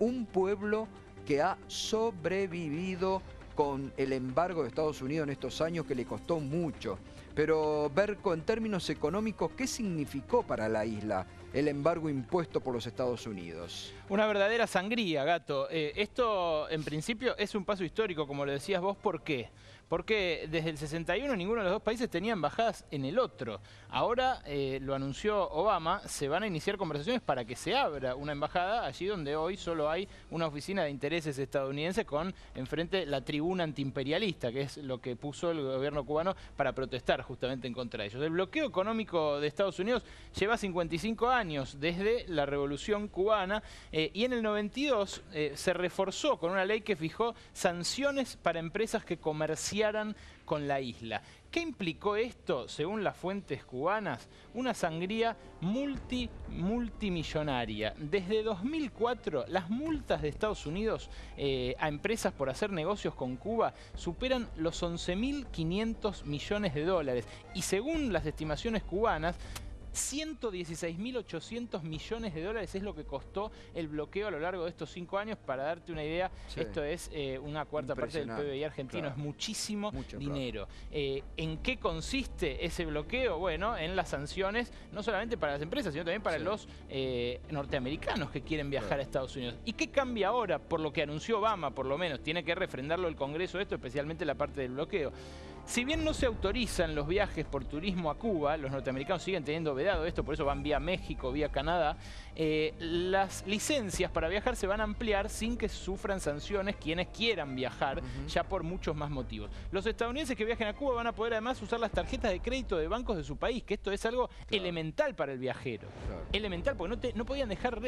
un pueblo que ha sobrevivido con el embargo de Estados Unidos en estos años, que le costó mucho. Pero, Berco, en términos económicos, ¿qué significó para la isla el embargo impuesto por los Estados Unidos? Una verdadera sangría, Gato. Esto, en principio, es un paso histórico, como lo decías vos. ¿Por qué? Porque desde el 61 ninguno de los dos países tenía embajadas en el otro. Ahora, lo anunció Obama, se van a iniciar conversaciones para que se abra una embajada allí donde hoy solo hay una oficina de intereses estadounidense con enfrente la tribuna antiimperialista, que es lo que puso el gobierno cubano para protestar justamente en contra de ellos. El bloqueo económico de Estados Unidos lleva 55 años desde la Revolución Cubana y en el 92 se reforzó con una ley que fijó sanciones para empresas que comerciaran con la isla. ¿Qué implicó esto, según las fuentes cubanas? Una sangría multimillonaria. Desde 2004, las multas de Estados Unidos a empresas por hacer negocios con Cuba superan los 11.500 millones de dólares. Y según las estimaciones cubanas, 116.800 millones de dólares es lo que costó el bloqueo a lo largo de estos 5 años. Para darte una idea, sí, esto es una cuarta parte del PBI argentino, claro. Es muchísimo dinero. ¿En qué consiste ese bloqueo? Bueno, en las sanciones, no solamente para las empresas, sino también para los norteamericanos que quieren viajar a Estados Unidos. ¿Y qué cambia ahora? Por lo que anunció Obama, por lo menos, tiene que refrendarlo el Congreso esto, especialmente la parte del bloqueo. Si bien no se autorizan los viajes por turismo a Cuba, los norteamericanos siguen teniendo vedado esto, por eso van vía México, vía Canadá, las licencias para viajar se van a ampliar sin que sufran sanciones quienes quieran viajar, ya por muchos más motivos. Los estadounidenses que viajen a Cuba van a poder además usar las tarjetas de crédito de bancos de su país, que esto es algo elemental para el viajero. Elemental, porque no podían dejar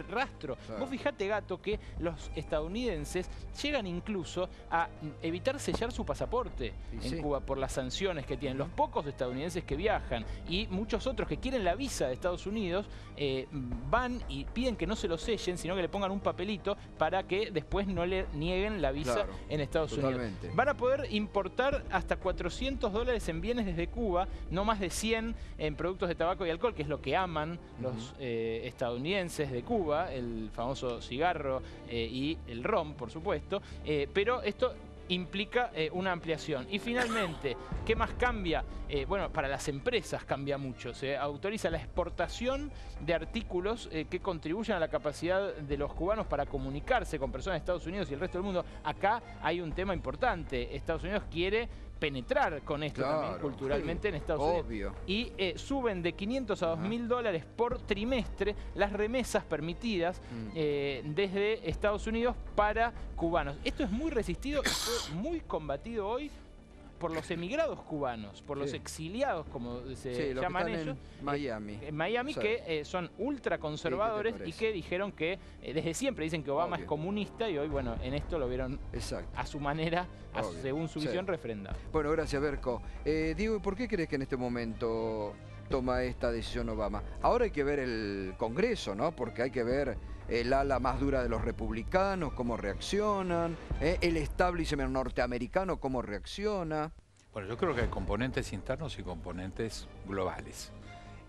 rastro. Vos fijate, Gato, que los estadounidenses llegan incluso a evitar sellar su pasaporte en Cuba por las sanciones que tienen. Los pocos estadounidenses que viajan y muchos otros que quieren la visa de Estados Unidos van y piden que no se lo sellen, sino que le pongan un papelito para que después no le nieguen la visa en Estados Unidos. Van a poder importar hasta $400 en bienes desde Cuba, no más de 100 en productos de tabaco y alcohol, que es lo que aman los estadounidenses de Cuba, el famoso cigarro y el ron, por supuesto, pero esto implica una ampliación. Y finalmente, ¿qué más cambia? Bueno, para las empresas cambia mucho. Se autoriza la exportación de artículos que contribuyan a la capacidad de los cubanos para comunicarse con personas de Estados Unidos y el resto del mundo. Acá hay un tema importante. Estados Unidos quiere penetrar con esto también culturalmente en Estados Unidos. Y suben de 500 a 2.000 dólares por trimestre las remesas permitidas desde Estados Unidos para cubanos. Esto es muy resistido y fue muy combatido hoy por los emigrados cubanos, por los exiliados, como se llaman ellos, en Miami. En Miami, que son ultraconservadores y que dijeron que, desde siempre dicen que Obama es comunista y hoy, bueno, en esto lo vieron a su manera, según su visión, refrendado. Bueno, gracias, Berco. Diego, ¿y por qué crees que en este momento toma esta decisión Obama? Ahora hay que ver el Congreso, ¿no? Porque hay que ver el ala más dura de los republicanos, cómo reaccionan, el establishment norteamericano, cómo reacciona. Bueno, yo creo que hay componentes internos y componentes globales.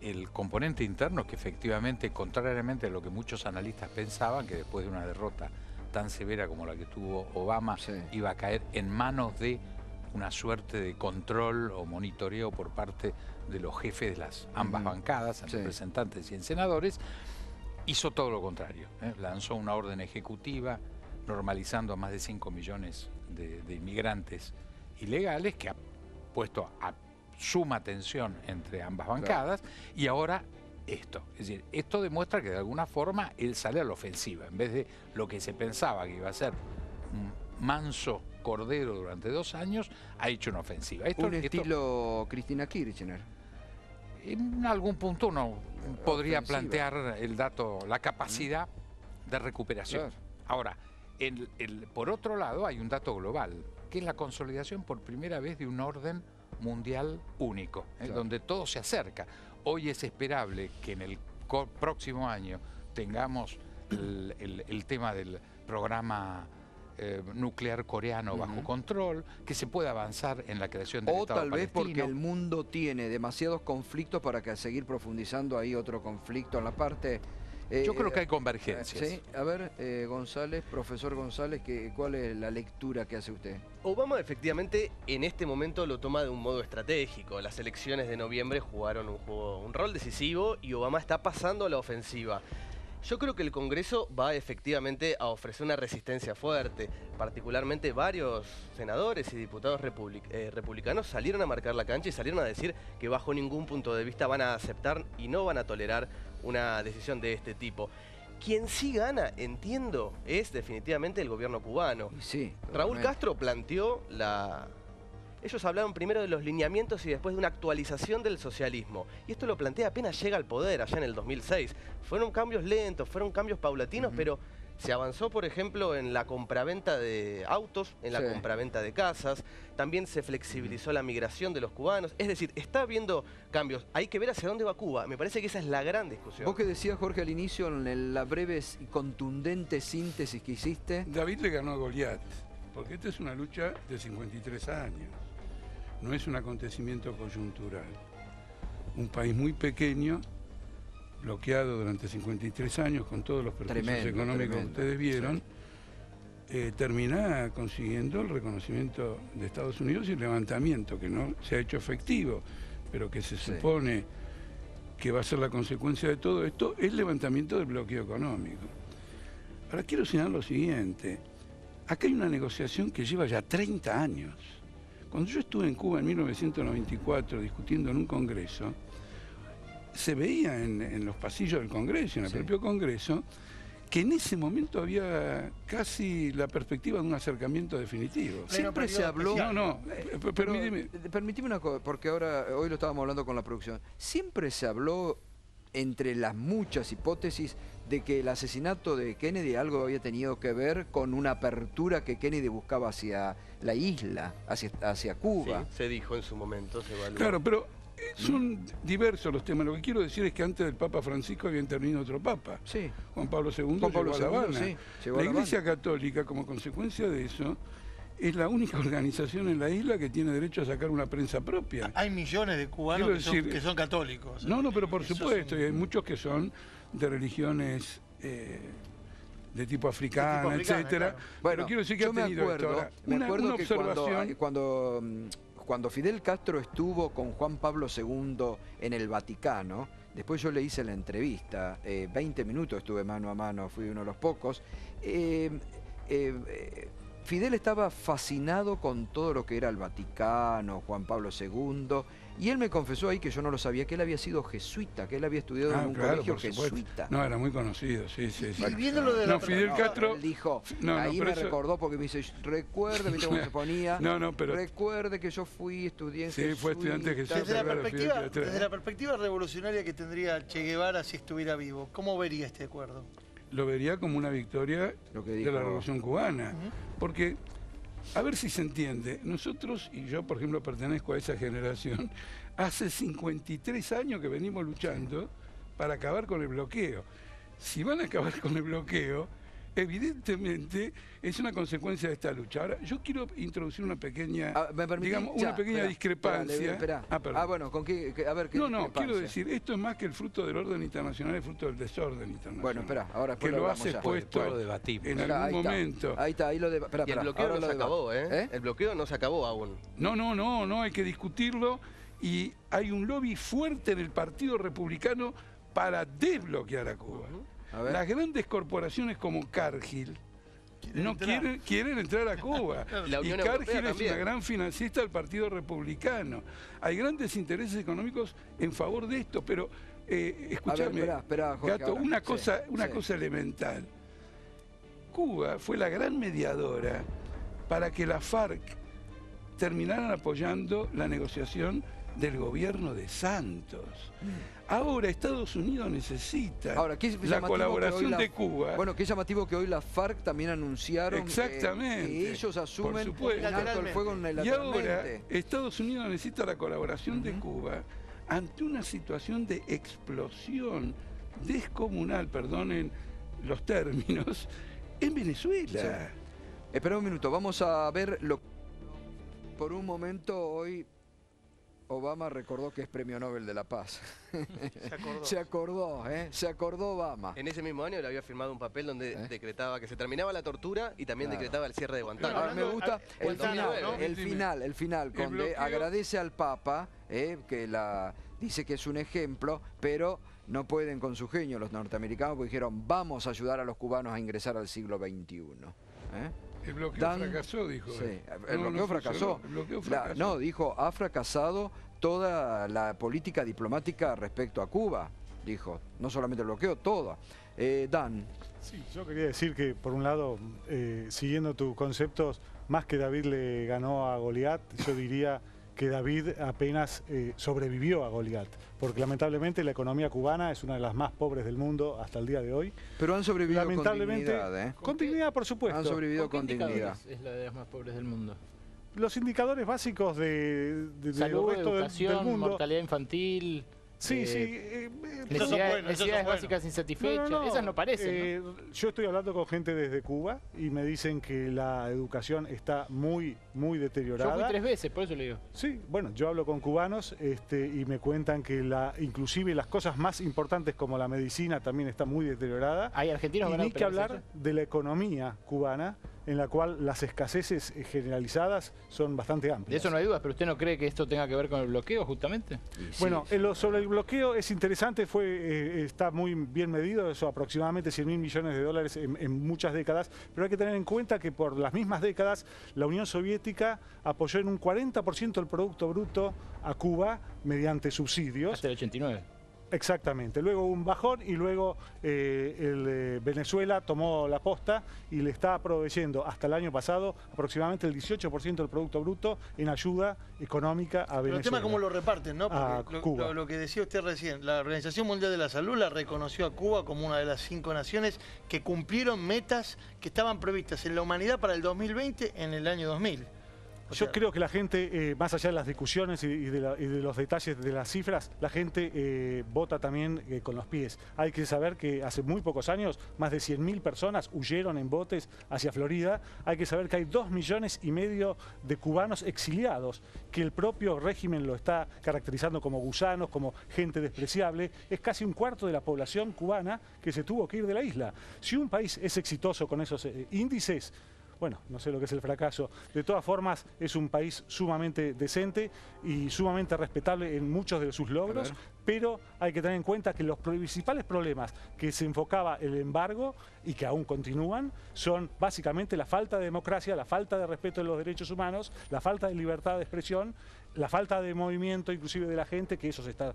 El componente interno, que efectivamente, contrariamente a lo que muchos analistas pensaban, que después de una derrota tan severa como la que tuvo Obama, iba a caer en manos de una suerte de control o monitoreo por parte de los jefes de las ambas bancadas, representantes y en senadores, hizo todo lo contrario. Lanzó una orden ejecutiva normalizando a más de 5 millones de inmigrantes ilegales, que ha puesto a suma tensión entre ambas bancadas, y ahora esto. Es decir, esto demuestra que de alguna forma él sale a la ofensiva, en vez de lo que se pensaba que iba a ser un manso cordero durante 2 años, ha hecho una ofensiva. Un estilo Cristina Kirchner. En algún punto uno podría plantear el dato, la capacidad de recuperación. Ahora, por otro lado, hay un dato global, que es la consolidación por primera vez de un orden mundial único, donde todo se acerca. Hoy es esperable que en el próximo año tengamos el tema del programa nuclear coreano bajo control, que se pueda avanzar en la creación del Estado palestino. O tal vez porque el mundo tiene demasiados conflictos para que seguir profundizando ahí otro conflicto en la parte Yo creo que hay convergencias. Sí, a ver, González, profesor González, ¿cuál es la lectura que hace usted? Obama efectivamente en este momento lo toma de un modo estratégico. Las elecciones de noviembre jugaron un rol decisivo y Obama está pasando a la ofensiva. Yo creo que el Congreso va efectivamente a ofrecer una resistencia fuerte. Particularmente varios senadores y diputados republicanos salieron a marcar la cancha y salieron a decir que bajo ningún punto de vista van a aceptar y no van a tolerar una decisión de este tipo. Quien sí gana, entiendo, es definitivamente el gobierno cubano. Sí, Raúl Castro planteó Ellos hablaron primero de los lineamientos y después de una actualización del socialismo. Y esto lo plantea apenas llega al poder, allá en el 2006. Fueron cambios lentos, fueron cambios paulatinos, pero se avanzó, por ejemplo, en la compraventa de autos, en la compraventa de casas. También se flexibilizó la migración de los cubanos. Es decir, está habiendo cambios. Hay que ver hacia dónde va Cuba. Me parece que esa es la gran discusión. Vos que decías, Jorge, al inicio, en la breve y contundente síntesis que hiciste. David le ganó a Goliat, porque esta es una lucha de 53 años. No es un acontecimiento coyuntural. Un país muy pequeño, bloqueado durante 53 años, con todos los perjuicios económicos que ustedes vieron, termina consiguiendo el reconocimiento de Estados Unidos y el levantamiento, que no se ha hecho efectivo, pero que se supone que va a ser la consecuencia de todo esto, es el levantamiento del bloqueo económico. Ahora quiero señalar lo siguiente. Acá hay una negociación que lleva ya 30 años. Cuando yo estuve en Cuba en 1994 discutiendo en un congreso, se veía en los pasillos del Congreso, en el propio Congreso, que en ese momento había casi la perspectiva de un acercamiento definitivo. Siempre se habló... Permíteme una cosa, porque hoy lo estábamos hablando con la producción. Siempre se habló, entre las muchas hipótesis, de que el asesinato de Kennedy algo había tenido que ver con una apertura que Kennedy buscaba hacia la isla, hacia Cuba. Sí, se dijo en su momento, se evaluó. Claro, pero son diversos los temas. Lo que quiero decir es que antes del Papa Francisco había intervenido otro Papa. Sí. Juan Pablo II llegó a La Habana. La Iglesia Católica, como consecuencia de eso, es la única organización en la isla que tiene derecho a sacar una prensa propia. Hay millones de cubanos que son católicos. No, pero por supuesto, y hay muchos que son de religiones de tipo africana, etcétera. Claro. Bueno, quiero decir que yo me acuerdo que cuando Fidel Castro estuvo con Juan Pablo II en el Vaticano, después yo le hice la entrevista, 20 minutos estuve mano a mano, fui uno de los pocos. Fidel estaba fascinado con todo lo que era el Vaticano, Juan Pablo II, y él me confesó ahí, que yo no lo sabía, que él había sido jesuita, que él había estudiado en un colegio jesuita. No, era muy conocido, sí. Y viéndolo de Fidel Castro... Él dijo, ahí me recordó, porque me dice, recuerde, ¿viste cómo se ponía? Recuerde que yo estudié en jesuita. Sí, fue estudiante jesuita. Desde la perspectiva revolucionaria que tendría Che Guevara si estuviera vivo, ¿cómo vería este acuerdo? Lo vería como una victoria de la Revolución Cubana. Porque, a ver si se entiende, nosotros, y yo por ejemplo pertenezco a esa generación, hace 53 años que venimos luchando para acabar con el bloqueo. Si van a acabar con el bloqueo, evidentemente es una consecuencia de esta lucha. Ahora, yo quiero introducir una pequeña, discrepancia. Bueno, ¿con qué? A ver, ¿qué quiero decir, esto es más que el fruto del orden internacional, es fruto del desorden internacional. Bueno, espera, ahora que lo has expuesto en algún momento. Ahí está, ahí lo de... Y el bloqueo no se acabó, ¿eh? El bloqueo no se acabó aún. No, hay que discutirlo, y hay un lobby fuerte en el Partido Republicano para desbloquear a Cuba. Las grandes corporaciones como Cargill quieren entrar a Cuba. Y Cargill es una gran financista del Partido Republicano. Hay grandes intereses económicos en favor de esto, pero escúchame, Gato, una cosa elemental. Cuba fue la gran mediadora para que la FARC terminaran apoyando la negociación del gobierno de Santos. Ahora Estados Unidos necesita la colaboración de Cuba. Bueno, qué llamativo que hoy la FARC también anunciaron que ellos asumen el alto el fuego unilateralmente. Y ahora Estados Unidos necesita la colaboración de Cuba ante una situación de explosión descomunal, perdonen los términos, en Venezuela. Espera un minuto, vamos a ver por un momento hoy... Obama recordó que es Premio Nobel de la Paz. Se acordó. Se acordó Obama. En ese mismo año le había firmado un papel donde decretaba que se terminaba la tortura y también decretaba el cierre de Guantánamo. Me gusta el final, donde agradece al Papa, que dice que es un ejemplo, pero no pueden con su genio los norteamericanos, porque dijeron, vamos a ayudar a los cubanos a ingresar al siglo XXI. El bloqueo fracasó, dijo. Sí, el bloqueo fracasó. No, dijo, ha fracasado toda la política diplomática respecto a Cuba, dijo. No solamente el bloqueo, todo. Dan. Sí, yo quería decir que, por un lado, siguiendo tus conceptos, más que David le ganó a Goliat, yo diría que David apenas sobrevivió a Goliat, porque lamentablemente la economía cubana es una de las más pobres del mundo hasta el día de hoy. Pero han sobrevivido con dignidad, Con dignidad, por supuesto. Han sobrevivido con dignidad. Es la de las más pobres del mundo. Los indicadores básicos de salud, del resto educación, del mundo. Mortalidad infantil. Sí, necesidades básicas insatisfechas, esas no parecen, ¿no? Yo estoy hablando con gente desde Cuba y me dicen que la educación está muy deteriorada. Yo fui 3 veces, por eso le digo. Sí, bueno, yo hablo con cubanos y me cuentan que inclusive las cosas más importantes como la medicina también está muy deteriorada. Hay argentinos y ni que hablar de la economía cubana, en la cual las escaseces generalizadas son bastante amplias. De eso no hay dudas, pero ¿usted no cree que esto tenga que ver con el bloqueo, justamente? Bueno, sobre el bloqueo es interesante, está muy bien medido, eso aproximadamente 100.000 millones de dólares en muchas décadas, pero hay que tener en cuenta que por las mismas décadas la Unión Soviética apoyó en un 40% el Producto Bruto a Cuba mediante subsidios. Hasta el 89. Exactamente, luego un bajón y luego Venezuela tomó la posta y le está proveyendo hasta el año pasado aproximadamente el 18% del Producto Bruto en ayuda económica a Venezuela. Pero el tema es cómo lo reparten, ¿no? Porque Cuba. Lo que decía usted recién, la Organización Mundial de la Salud la reconoció a Cuba como una de las 5 naciones que cumplieron metas que estaban previstas en la humanidad para el 2020 en el año 2000. Yo creo que la gente, más allá de las discusiones y de los detalles de las cifras, la gente vota también con los pies. Hay que saber que hace muy pocos años más de 100.000 personas huyeron en botes hacia Florida. Hay que saber que hay 2,5 millones de cubanos exiliados, que el propio régimen lo está caracterizando como gusanos, como gente despreciable. Es casi un cuarto de la población cubana que se tuvo que ir de la isla. Si un país es exitoso con esos índices, bueno, no sé lo que es el fracaso. De todas formas, es un país sumamente decente y sumamente respetable en muchos de sus logros, pero hay que tener en cuenta que los principales problemas que se enfocaba el embargo y que aún continúan son básicamente la falta de democracia, la falta de respeto de los derechos humanos, la falta de libertad de expresión, la falta de movimiento inclusive de la gente, que eso se está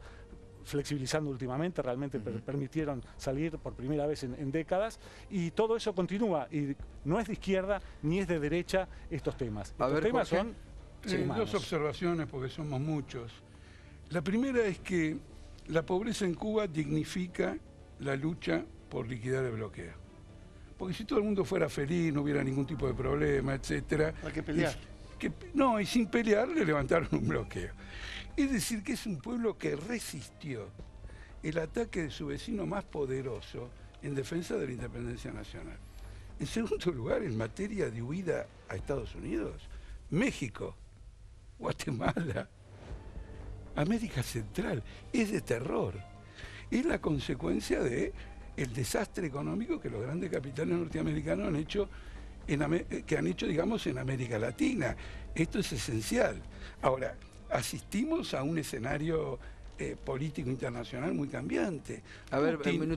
flexibilizando últimamente, realmente permitieron salir por primera vez en décadas, y todo eso continúa, y no es de izquierda ni es de derecha estos temas. Estos temas son dos observaciones, porque somos muchos. La primera es que la pobreza en Cuba dignifica la lucha por liquidar el bloqueo. Porque si todo el mundo fuera feliz, no hubiera ningún tipo de problema, etcétera. Hay que pelear. Y sin pelear le levantaron un bloqueo. Es decir, que es un pueblo que resistió el ataque de su vecino más poderoso en defensa de la independencia nacional. En segundo lugar, en materia de huida a Estados Unidos, México, Guatemala, América Central, es de terror. Es la consecuencia del desastre económico que los grandes capitales norteamericanos han hecho digamos, en América Latina. Esto es esencial. Ahora, asistimos a un escenario político internacional muy cambiante.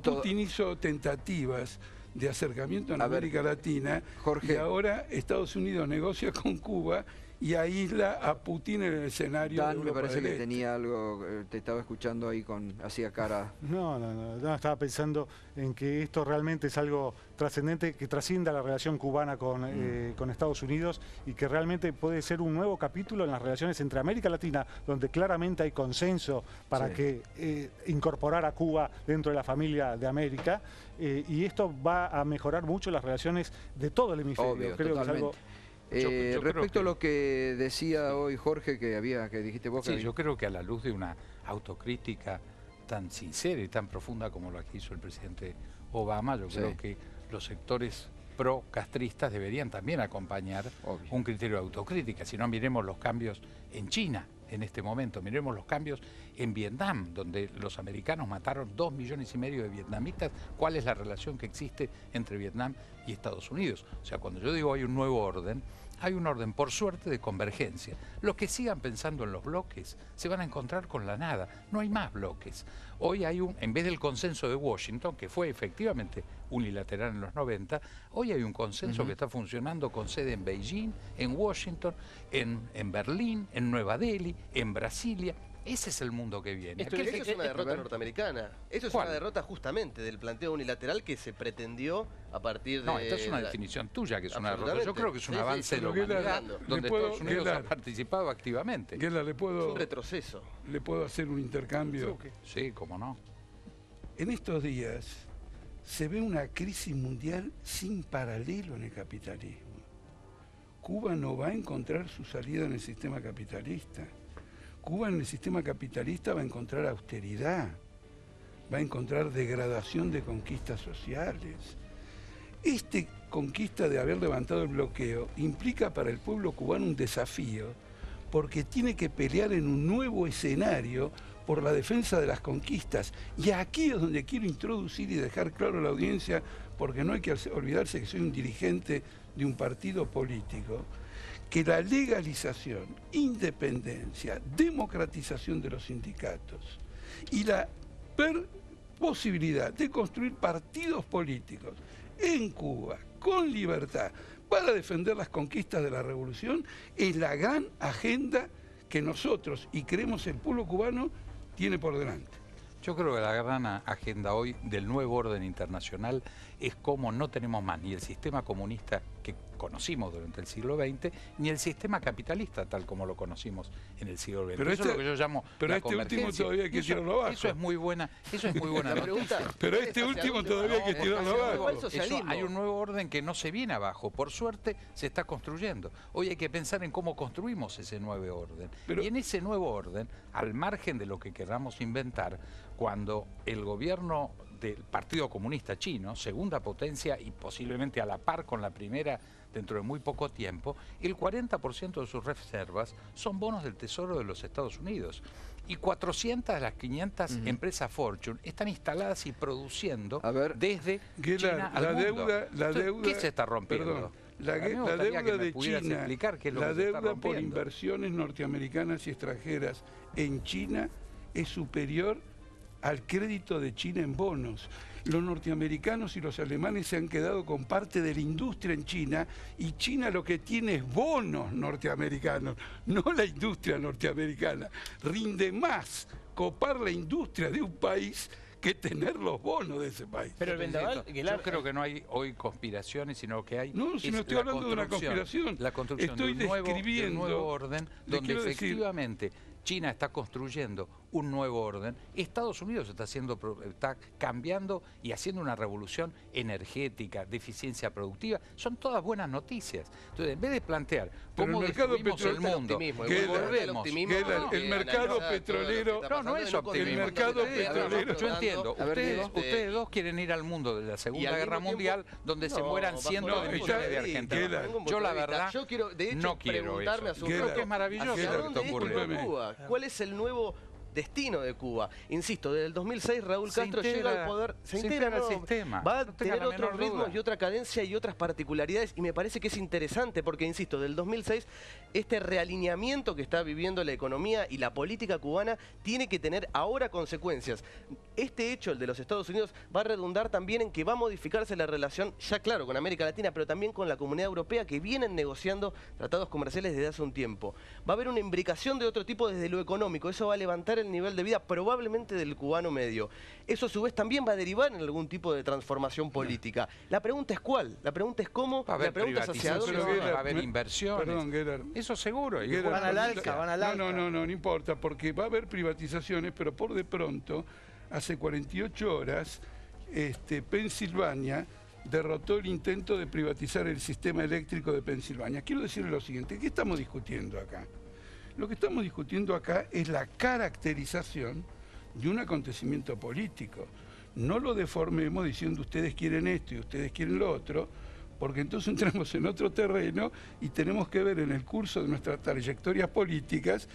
Putin hizo tentativas de acercamiento en América Latina, Jorge, y ahora Estados Unidos negocia con Cuba y aísla a Putin en el escenario de Europa me parece del que Este. tenía algo, te estaba escuchando ahí hacía cara. No, estaba pensando en que esto realmente es algo trascendente, que trascienda la relación cubana con Estados Unidos y que realmente puede ser un nuevo capítulo en las relaciones entre América Latina, donde claramente hay consenso para incorporar a Cuba dentro de la familia de América, y esto va a mejorar mucho las relaciones de todo el hemisferio. Obvio, creo totalmente. que es algo... Respecto a lo que decía hoy Jorge, que dijiste vos. Sí, yo creo que a la luz de una autocrítica tan sincera y tan profunda como la que hizo el presidente Obama, yo creo que los sectores pro-castristas deberían también acompañar un criterio de autocrítica. Si no, miremos los cambios en China. en este momento. Miremos los cambios en Vietnam, donde los americanos mataron 2,5 millones de vietnamitas. ¿Cuál es la relación que existe entre Vietnam y Estados Unidos? O sea, cuando yo digo hay un nuevo orden, hay un orden, por suerte, de convergencia. Los que sigan pensando en los bloques se van a encontrar con la nada. No hay más bloques. Hoy hay en vez del consenso de Washington, que fue efectivamente unilateral en los 90, hoy hay un consenso que está funcionando con sede en Beijing, en Washington, en Berlín, en Nueva Delhi, en Brasilia. Ese es el mundo que viene. Eso es una derrota norteamericana. Eso es una derrota justamente del planteo unilateral que se pretendió a partir de... No, esta es una definición tuya, que es una derrota. Yo creo que es un avance de la humanidad, donde Estados Unidos ha participado activamente. Es un retroceso. ¿Le puedo hacer un intercambio? Sí, cómo no. En estos días se ve una crisis mundial sin paralelo en el capitalismo. Cuba no va a encontrar su salida en el sistema capitalista. Cuba en el sistema capitalista va a encontrar austeridad, va a encontrar degradación de conquistas sociales. Esta conquista de haber levantado el bloqueo implica para el pueblo cubano un desafío, porque tiene que pelear en un nuevo escenario por la defensa de las conquistas. Y aquí es donde quiero introducir y dejar claro a la audiencia, porque no hay que olvidarse que soy un dirigente de un partido político, que la legalización, independencia, democratización de los sindicatos y la posibilidad de construir partidos políticos en Cuba con libertad para defender las conquistas de la revolución es la gran agenda que nosotros, y creemos el pueblo cubano, tiene por delante. Yo creo que la gran agenda hoy del nuevo orden internacional es cómo no tenemos más ni el sistema comunista que conocimos durante el siglo XX, ni el sistema capitalista tal como lo conocimos en el siglo XX. Pero eso es lo que yo llamo pero la convergencia. Último todavía hay que tirarlo abajo. Eso es muy buena noticia. Pero este último todavía hay que tirarlo abajo. Hay un nuevo orden que no se viene abajo. Por suerte se está construyendo. Hoy hay que pensar en cómo construimos ese nuevo orden. Y en ese nuevo orden, al margen de lo que queramos inventar, cuando el gobierno del Partido Comunista Chino, segunda potencia y posiblemente a la par con la primera dentro de muy poco tiempo, el 40% de sus reservas son bonos del Tesoro de los Estados Unidos. Y 400 de las 500 empresas Fortune están instaladas y produciendo desde China al mundo. ¿Qué se está rompiendo? Perdón. La deuda de China, la deuda por inversiones norteamericanas y extranjeras en China es superior al crédito de China en bonos. Los norteamericanos y los alemanes se han quedado con parte de la industria en China, y China lo que tiene es bonos norteamericanos, no la industria norteamericana. Rinde más copar la industria de un país que tener los bonos de ese país. Pero el vendaval, yo creo que no hay hoy conspiraciones, sino que hay... No, si no estoy hablando de una conspiración. La construcción de un nuevo orden, donde efectivamente China está construyendo un nuevo orden, Estados Unidos está cambiando y haciendo una revolución energética, de eficiencia productiva. Son todas buenas noticias. Entonces, en vez de plantear cómo destruimos el mundo, el mercado petrolero... No es optimismo. El mercado petrolero... Yo entiendo, ustedes dos quieren ir al mundo de la Segunda Guerra Mundial, donde se mueran cientos de millones de argentinos. Yo la verdad no quiero eso. Creo que es maravilloso lo que está ocurriendo. ¿Cuál es el nuevo destino de Cuba? Insisto, desde el 2006 Raúl Castro llega al poder, se integra al sistema, va a tener otros ritmos y otra cadencia y otras particularidades, y me parece que es interesante porque, insisto, del 2006 este realineamiento que está viviendo la economía y la política cubana tiene que tener ahora consecuencias. Este hecho, el de los Estados Unidos, va a redundar también en que va a modificarse la relación, ya claro, con América Latina, pero también con la Comunidad Europea, que vienen negociando tratados comerciales desde hace un tiempo. Va a haber una imbricación de otro tipo desde lo económico, eso va a levantar el nivel de vida probablemente del cubano medio. Eso a su vez también va a derivar en algún tipo de transformación política. La pregunta es cuál, la pregunta es cómo, la pregunta es hacia dónde va a haber inversiones. Perdón, Gerard. Eso seguro. Van al alza. No importa, porque va a haber privatizaciones, pero por de pronto, hace 48 horas, Pensilvania derrotó el intento de privatizar el sistema eléctrico de Pensilvania. Quiero decirle lo siguiente, ¿qué estamos discutiendo acá? Lo que estamos discutiendo acá es la caracterización de un acontecimiento político. No lo deformemos diciendo ustedes quieren esto y ustedes quieren lo otro, porque entonces entramos en otro terreno y tenemos que ver en el curso de nuestras trayectorias políticas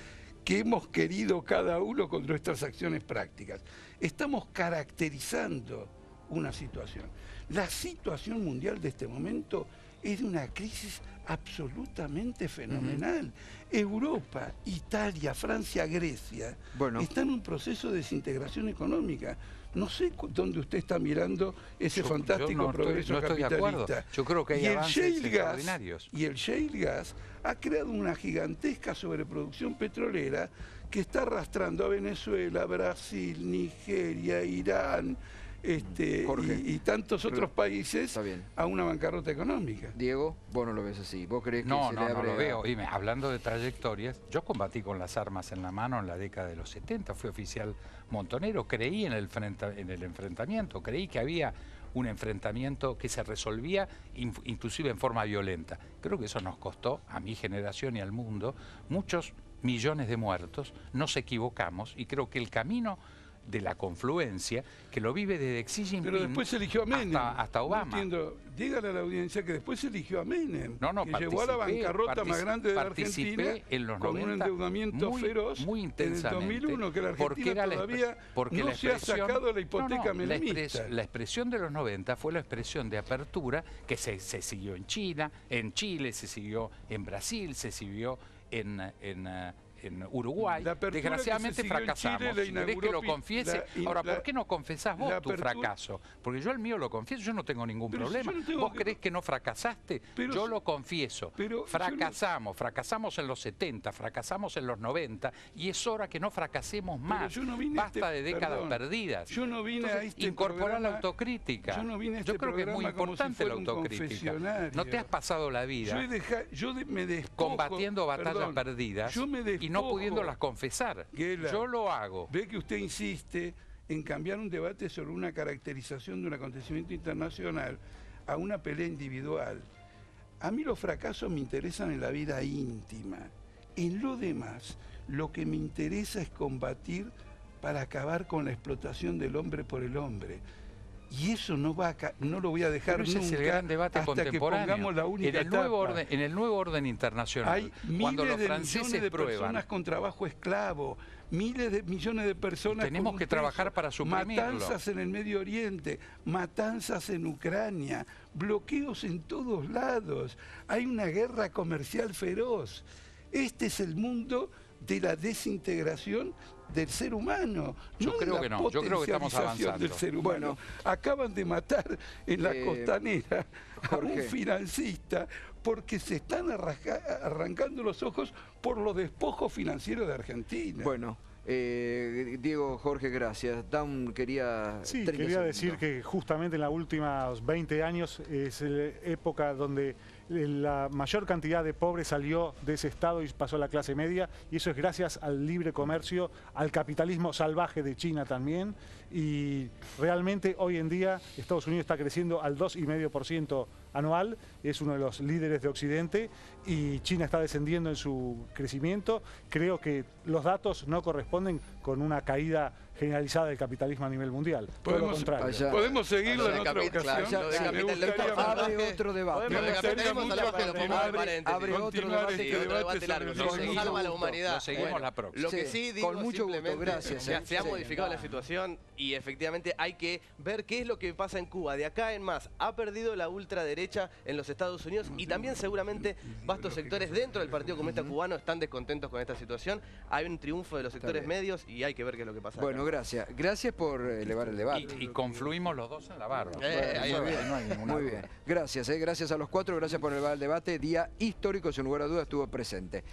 que hemos querido cada uno con nuestras acciones prácticas. Estamos caracterizando una situación. La situación mundial de este momento es de una crisis absolutamente fenomenal. Europa, Italia, Francia, Grecia están en un proceso de desintegración económica. No sé dónde usted está mirando ese fantástico progreso capitalista. Yo creo que hay avances extraordinarios. Y el shale gas ha creado una gigantesca sobreproducción petrolera que está arrastrando a Venezuela, Brasil, Nigeria, Irán, y tantos otros países a una bancarrota económica. Diego, vos no lo ves así. ¿Vos crees que no lo veo. Dime, hablando de trayectorias, yo combatí con las armas en la mano en la década de los 70, fui oficial montonero, creí en el enfrentamiento, creí que había un enfrentamiento que se resolvía inclusive en forma violenta. Creo que eso nos costó a mi generación y al mundo muchos millones de muertos. Nos equivocamos y creo que el camino de la confluencia, que lo vive desde Xi Jinping. Pero después se eligió a Menem. Hasta Obama. No entiendo. Dígale a la audiencia que después se eligió a Menem. Que llevó a la bancarrota más grande de la Argentina en los 90, con un endeudamiento feroz muy intensamente, en el 2001, que la Argentina todavía no se ha sacado la hipoteca menemista. La expresión de los 90 fue la expresión de apertura que se siguió en China, en Chile, se siguió en Brasil, se siguió en Uruguay. Desgraciadamente fracasamos. ¿Querés que lo confiese? Ahora, ¿por qué no confesás vos tu fracaso? Porque yo el mío lo confieso, yo no tengo ningún problema. ¿Vos creés que no fracasaste? Yo lo confieso. Fracasamos en los 70, fracasamos en los 90 y es hora que no fracasemos más. Basta de décadas perdidas. Yo no vine a incorporar la autocrítica. Yo creo que es muy importante la autocrítica. No te has pasado la vida combatiendo batallas perdidas y no pudiéndolas confesar. Yo lo hago. Ve que usted insiste en cambiar un debate sobre una caracterización de un acontecimiento internacional a una pelea individual. A mí los fracasos me interesan en la vida íntima. En lo demás, lo que me interesa es combatir para acabar con la explotación del hombre por el hombre. Y eso no lo voy a dejar nunca. Ese es el gran debate hasta contemporáneo. Que pongamos la única en el nuevo orden internacional, hay cuando los millones de personas con trabajo esclavo, millones de personas tenemos que trabajar para suprimirlo. Matanzas en el Medio Oriente, matanzas en Ucrania, bloqueos en todos lados. Hay una guerra comercial feroz. Este es el mundo de la desintegración del ser humano. Yo creo que no, yo creo que estamos avanzando. Del ser humano. Acaban de matar en la costanera a un financista porque se están arrancando los ojos por los despojos financieros de Argentina. Bueno, Diego, Jorge, gracias. quería decir que justamente en los últimos 20 años es la época donde la mayor cantidad de pobres salió de ese estado y pasó a la clase media, y eso es gracias al libre comercio, al capitalismo salvaje de China también, y realmente hoy en día Estados Unidos está creciendo al 2,5% anual, es uno de los líderes de Occidente, y China está descendiendo en su crecimiento. Creo que los datos no corresponden con una caída generalizada del capitalismo a nivel mundial. Todo lo contrario. Podemos seguirlo en otra ocasión. Abre otro debate. Abre otro debate largo. No se salva la humanidad. Lo seguimos la próxima. Lo que sí digo, con mucho gusto, gracias. Se ha modificado la situación y efectivamente hay que ver qué es lo que pasa en Cuba. De acá en más, ha perdido la ultraderecha en los Estados Unidos y también seguramente vastos sectores dentro del Partido Comunista Cubano están descontentos con esta situación. Hay un triunfo de los sectores medios y hay que ver qué es lo que pasa. Bueno, gracias. Gracias por elevar el debate. Y confluimos los dos en la barra. Muy bien. Gracias, gracias a los cuatro, gracias por elevar el debate. Día histórico, sin lugar a dudas, estuvo presente.